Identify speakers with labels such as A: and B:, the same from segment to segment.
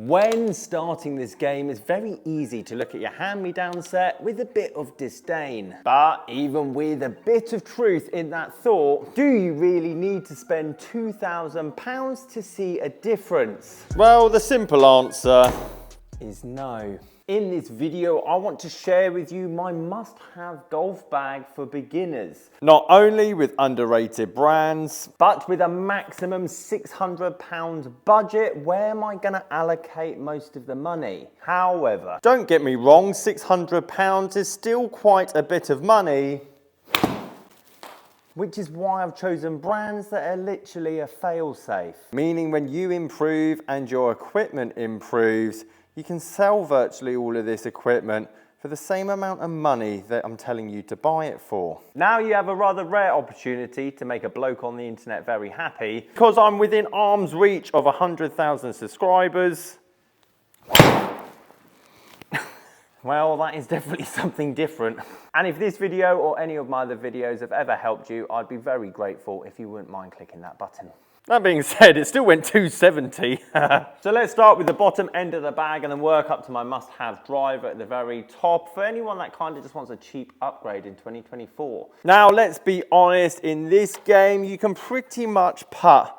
A: When starting this game, it's very easy to look at your hand-me-down set with a bit of disdain. But even with a bit of truth in that thought, do you really need to spend £2,000 to see a difference?
B: Well, the simple answer
A: is no. In this video, I want to share with you my must-have golf bag for beginners.
B: Not only with underrated brands,
A: but with a maximum £600 budget, where am I going to allocate most of the money? However,
B: don't get me wrong, £600 is still quite a bit of money.
A: Which is why I've chosen brands that are literally a fail-safe.
B: Meaning when you improve and your equipment improves, you can sell virtually all of this equipment for the same amount of money that I'm telling you to buy it for.
A: Now you have a rather rare opportunity to make a bloke on the internet very happy, because I'm within arm's reach of 100,000 subscribers. Well, that is definitely something different. And if this video or any of my other videos have ever helped you, I'd be very grateful if you wouldn't mind clicking that button.
B: That being said, it still went 270.
A: So let's start with the bottom end of the bag and then work up to my must-have driver at the very top for anyone that kind of just wants a cheap upgrade in 2024.
B: Now, let's be honest, in this game, you can pretty much putt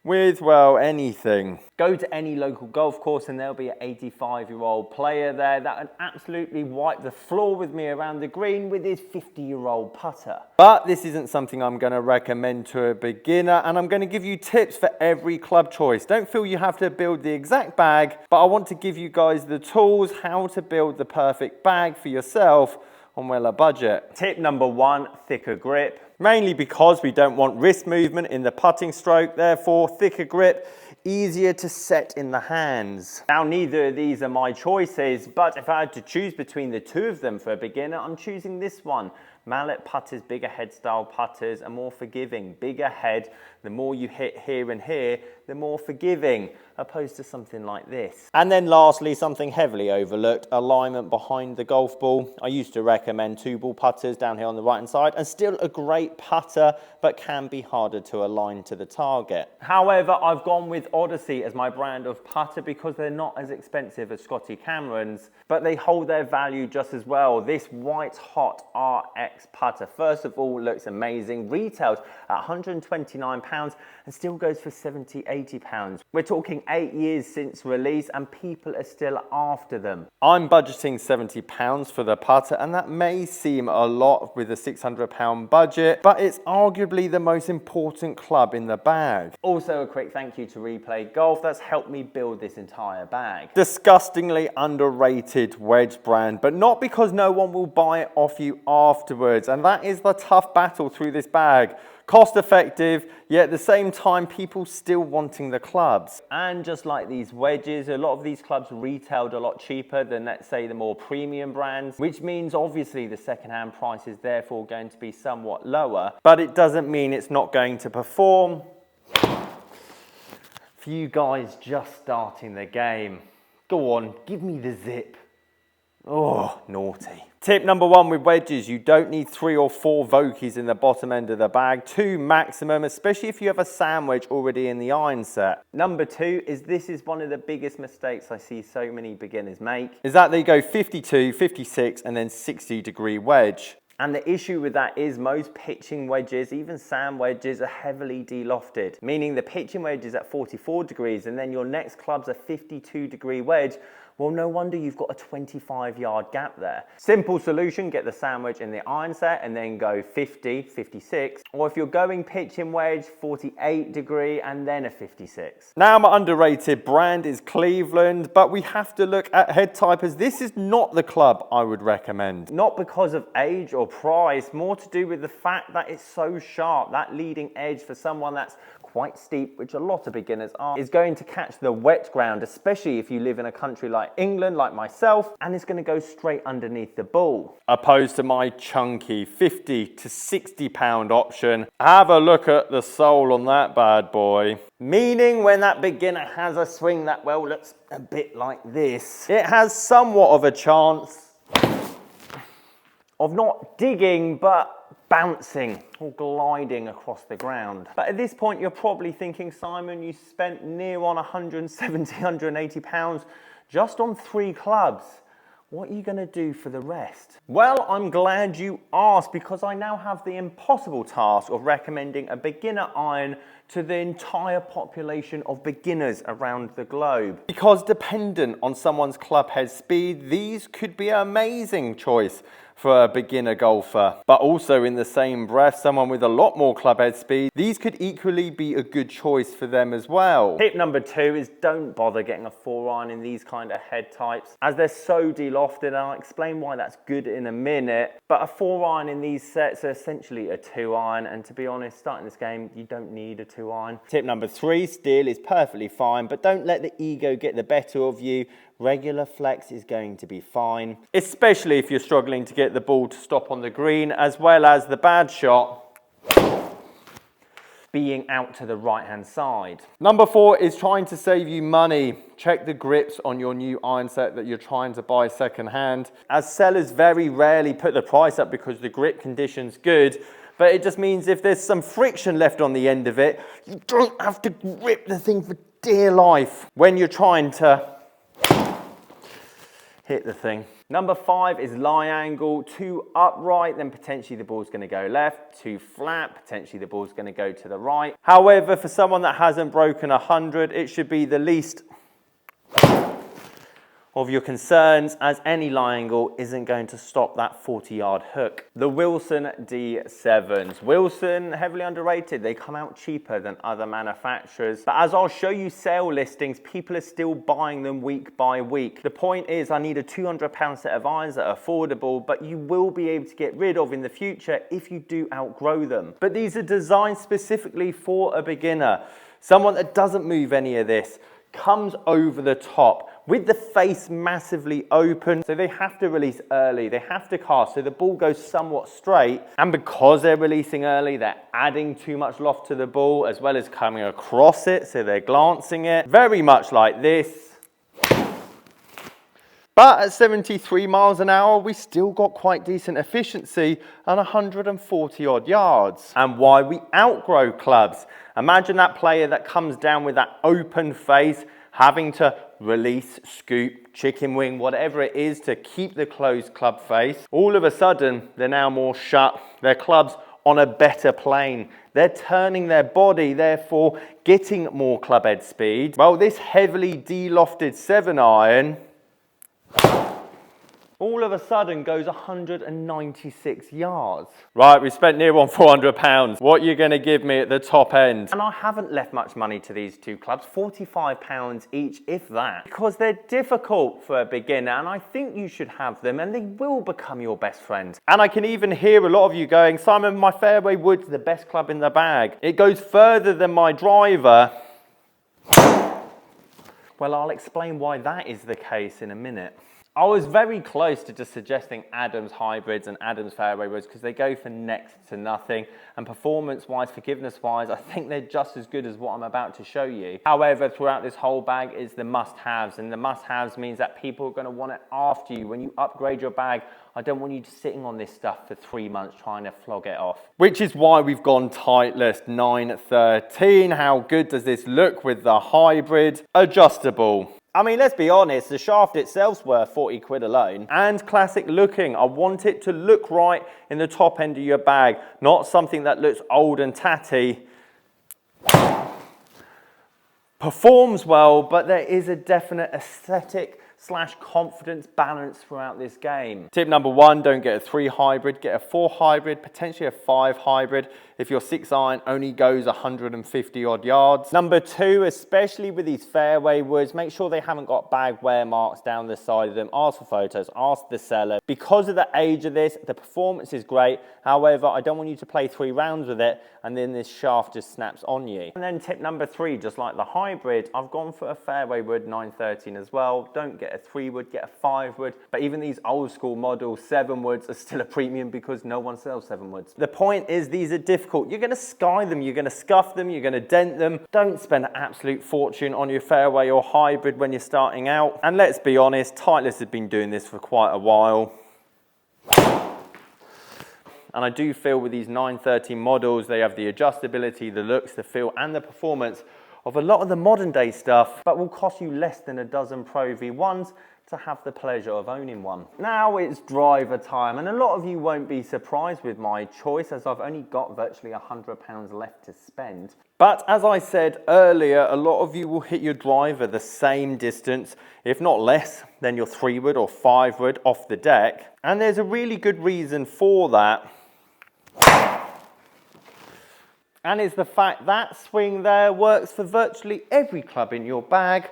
B: with, well, anything.
A: Go to any local golf course and there'll be an 85-year-old player there that would absolutely wipe the floor with me around the green with his 50-year-old putter.
B: But this isn't something I'm going to recommend to a beginner, and I'm going to give you tips for every club choice. Don't feel you have to build the exact bag, but I want to give you guys the tools how to build the perfect bag for yourself on, well, a budget.
A: Tip number 1, thicker grip.
B: Mainly because we don't want wrist movement in the putting stroke, therefore thicker grip, easier to set in the hands.
A: Now, neither of these are my choices, but if I had to choose between the two of them for a beginner, I'm choosing this one. Mallet putters, bigger head style putters are more forgiving. Bigger head, the more you hit here and here, the more forgiving, opposed to something like this.
B: And then lastly, something heavily overlooked, alignment behind the golf ball. I used to recommend 2-ball putters down here on the right hand side, and still a great putter, but can be harder to align to the target.
A: However, I've gone with Odyssey as my brand of putter because they're not as expensive as Scotty Cameron's, but they hold their value just as well. This white hot RX putter, first of all, looks amazing, retails at £129 and still goes for £70, £80. We're talking 8 years since release and people are still after them.
B: I'm budgeting £70 for the putter, and that may seem a lot with a £600 budget, but it's arguably the most important club in the bag.
A: Also, a quick thank you to Replay Golf, that's helped me build this entire bag.
B: Disgustingly underrated wedge brand, but not because no one will buy it off you afterwards, and that is the tough battle through this bag. Cost effective, yet at the same time people still wanting the clubs.
A: And just like these wedges, a lot of these clubs retailed a lot cheaper than, let's say, the more premium brands, which means obviously the second-hand price is therefore going to be somewhat lower,
B: but it doesn't mean it's not going to perform.
A: For you guys just starting the game, go on, give me the zip. Oh, naughty.
B: Tip number 1 with wedges, you don't need 3 or 4 Vokies in the bottom end of the bag, 2 maximum, especially if you have a sand wedge already in the iron set.
A: Number 2 is this is one of the biggest mistakes I see so many beginners make.
B: Is that they go 52, 56 and then 60-degree wedge.
A: And the issue with that is most pitching wedges, even sand wedges, are heavily de-lofted, meaning the pitching wedge is at 44 degrees and then your next club's a 52-degree wedge. Well, no wonder you've got a 25-yard gap there. Simple solution, get the sand wedge in the iron set and then go 50, 56. Or if you're going pitching wedge, 48 degree and then a 56.
B: Now my underrated brand is Cleveland, but we have to look at head type as this is not the club I would recommend.
A: Not because of age or price, more to do with the fact that it's so sharp. That leading edge for someone that's quite steep, which a lot of beginners are, is going to catch the wet ground, especially if you live in a country like England, like myself, and it's going to go straight underneath the ball.
B: Opposed to my chunky 50 to 60 pound option. Have a look at the sole on that bad boy.
A: Meaning when that beginner has a swing that, well, looks a bit like this,
B: it has somewhat of a chance
A: of not digging, but bouncing or gliding across the ground. But at this point, you're probably thinking, Simon, you spent near on 170, 180 pounds just on 3 clubs. What are you going to do for the rest? Well, I'm glad you asked, because I now have the impossible task of recommending a beginner iron to the entire population of beginners around the globe. Because dependent on someone's club head speed, these could be an amazing choice for a beginner golfer. But also in the same breath, someone with a lot more club head speed, these could equally be a good choice for them as well. Tip number 2 is don't bother getting a 4-iron in these kind of head types, as they're so de-lofted, and I'll explain why that's good in a minute. But a 4-iron in these sets are essentially a 2-iron, and to be honest, starting this game, you don't need a 2-iron. Tip number 3, steel is perfectly fine, but don't let the ego get the better of you. Regular flex is going to be fine, especially if you're struggling to get the ball to stop on the green, as well as the bad shot being out to the right-hand side. Number 4 is trying to save you money. Check the grips on your new iron set that you're trying to buy second-hand, as sellers very rarely put the price up because the grip condition's good, but it just means if there's some friction left on the end of it, you don't have to grip the thing for dear life when you're trying to hit the thing. Number 5 is lie angle. Too upright, then potentially the ball's going to go left. Too flat, potentially the ball's going to go to the right. However, for someone that hasn't broken 100, it should be the least of your concerns, as any lie angle isn't going to stop that 40-yard hook. The Wilson D7s. Wilson, heavily underrated. They come out cheaper than other manufacturers. But as I'll show you sale listings, people are still buying them week by week. The point is, I need a £200 set of irons that are affordable, but you will be able to get rid of in the future if you do outgrow them. But these are designed specifically for a beginner. Someone that doesn't move any of this, comes over the top with the face massively open, so they have to release early, they have to cast so the ball goes somewhat straight, and because they're releasing early, they're adding too much loft to the ball as well as coming across it, so they're glancing it very much like this. But at 73 miles an hour, we still got quite decent efficiency and 140 odd yards. And why we outgrow clubs. Imagine that player that comes down with that open face, having to release, scoop, chicken wing, whatever it is to keep the closed club face. All of a sudden, they're now more shut. Their club's on a better plane. They're turning their body, therefore getting more club head speed. Well, this heavily de-lofted 7-iron all of a sudden goes 196 yards. Right, we spent near on £400. What are you going to give me at the top end? And I haven't left much money to these 2 clubs, £45 each, if that, because they're difficult for a beginner, and I think you should have them, and they will become your best friend. And I can even hear a lot of you going, Simon, my fairway wood's the best club in the bag. It goes further than my driver. Well, I'll explain why that is the case in a minute. I was very close to just suggesting Adams hybrids and Adams fairway woods because they go for next to nothing, and performance-wise, forgiveness-wise, I think they're just as good as what I'm about to show you. However, throughout this whole bag is the must-haves, and the must-haves means that people are going to want it after you. When you upgrade your bag, I don't want you sitting on this stuff for 3 months trying to flog it off. Which is why we've gone Titleist 913. How good does this look with the hybrid? Adjustable. I mean, let's be honest, the shaft itself's worth 40 quid alone. And classic looking. I want it to look right in the top end of your bag, not something that looks old and tatty. Performs well, but there is a definite aesthetic / confidence balance throughout this game. Tip number 1, don't get a 3 hybrid, get a 4 hybrid, potentially a 5 hybrid if your 6-iron only goes 150 odd yards. Number 2, especially with these fairway woods, make sure they haven't got bag wear marks down the side of them. Ask for photos, ask the seller. Because of the age of this, the performance is great. However, I don't want you to play 3 rounds with it and then this shaft just snaps on you. And then tip number 3, just like the hybrid, I've gone for a fairway wood 913 as well. Don't get a 3 wood, get a 5 wood. But even these old school model 7 woods are still a premium because no one sells 7 woods. The point is, these are difficult. You're going to sky them, you're going to scuff them, you're going to dent them. Don't spend an absolute fortune on your fairway or hybrid when you're starting out. And let's be honest, Titleist has been doing this for quite a while.
B: And I do feel with these 930 models, they have the adjustability, the looks, the feel, and the performance of a lot of the modern day stuff, but will cost you less than a dozen Pro V1s to have the pleasure of owning one. Now it's driver time, and a lot of you won't be surprised with my choice, as I've only got virtually £100 left to spend. But as I said earlier, a lot of you will hit your driver the same distance, if not less, than your 3-wood or 5-wood off the deck. And there's a really good reason for that. And it's the fact that swing there works for virtually every club in your bag,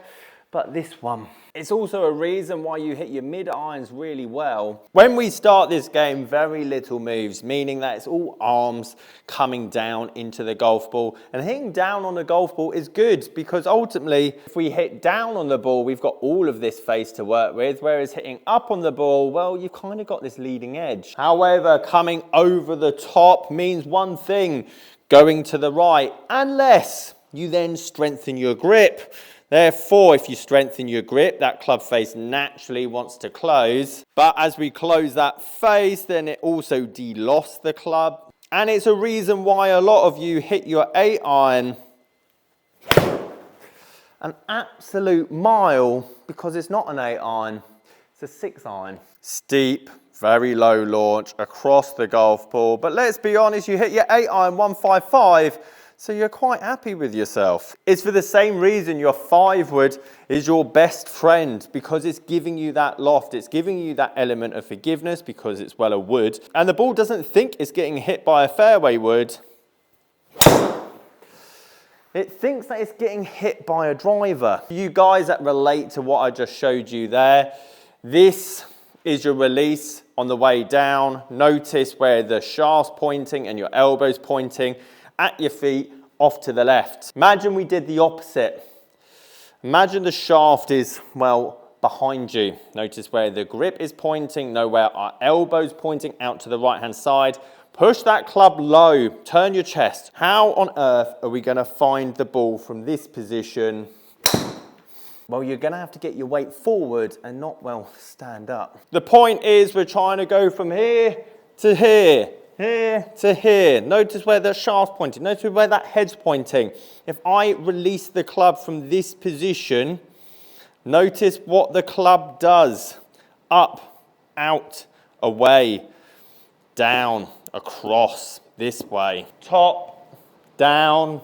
B: but this one. It's also a reason why you hit your mid-irons really well. When we start this game, very little moves, meaning that it's all arms coming down into the golf ball. And hitting down on the golf ball is good, because ultimately, if we hit down on the ball, we've got all of this face to work with, whereas hitting up on the ball, well, you've kind of got this leading edge. However, coming over the top means one thing, going to the right, unless you then strengthen your grip. Therefore, if you strengthen your grip, that club face naturally wants to close. But as we close that face, then it also de-lofts the club. And it's a reason why a lot of you hit your 8-iron an absolute mile, because it's not an 8-iron, it's a 6-iron. Steep, very low launch across the golf ball. But let's be honest, you hit your 8-iron 155, so you're quite happy with yourself. It's for the same reason your 5-wood is your best friend, because it's giving you that loft. It's giving you that element of forgiveness because it's well a wood. And the ball doesn't think it's getting hit by a fairway wood. It thinks that it's getting hit by a driver. You guys that relate to what I just showed you there, this is your release on the way down. Notice where the shaft's pointing and your elbow's pointing at your feet off to the left. Imagine we did the opposite. Imagine the shaft is, well, behind you. Notice where the grip is pointing, know where our elbow's pointing out to the right-hand side. Push that club low, turn your chest. How on earth are we gonna find the ball from this position? Well, you're gonna have to get your weight forward and not, well, stand up. The point is we're trying to go from here to here. Here to here. Notice where the shaft's pointing. Notice where that head's pointing. If I release the club from this position, notice what the club does. Up, out, away, down, across, this way. Top, down,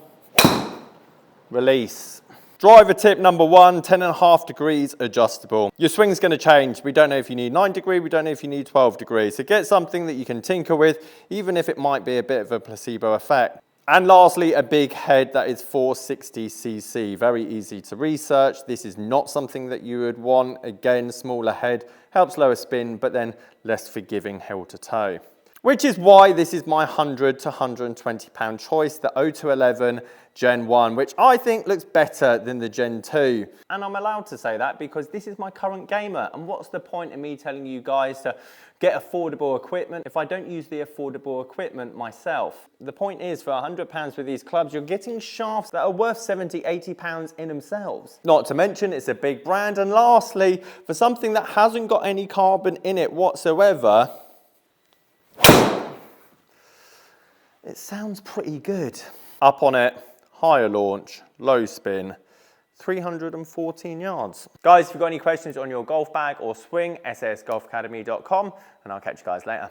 B: release. Driver tip number 1, 10.5 degrees adjustable. Your swing's gonna change. We don't know if you need 9 degree, we don't know if you need 12 degrees. So get something that you can tinker with, even if it might be a bit of a placebo effect. And lastly, a big head that is 460cc. Very easy to research. This is not something that you would want. Again, smaller head, helps lower spin, but then less forgiving heel to toe. Which is why this is my £100 to £120 choice, the 0211 Gen 1, which I think looks better than the Gen 2. And I'm allowed to say that because this is my current gamer. And what's the point in me telling you guys to get affordable equipment if I don't use the affordable equipment myself? The point is, for £100 with these clubs, you're getting shafts that are worth £70, £80 in themselves. Not to mention, it's a big brand. And lastly, for something that hasn't got any carbon in it whatsoever, it sounds pretty good. Up on it, higher launch, low spin, 314 yards. Guys, if you've got any questions on your golf bag or swing, sasgolfacademy.com, and I'll catch you guys later.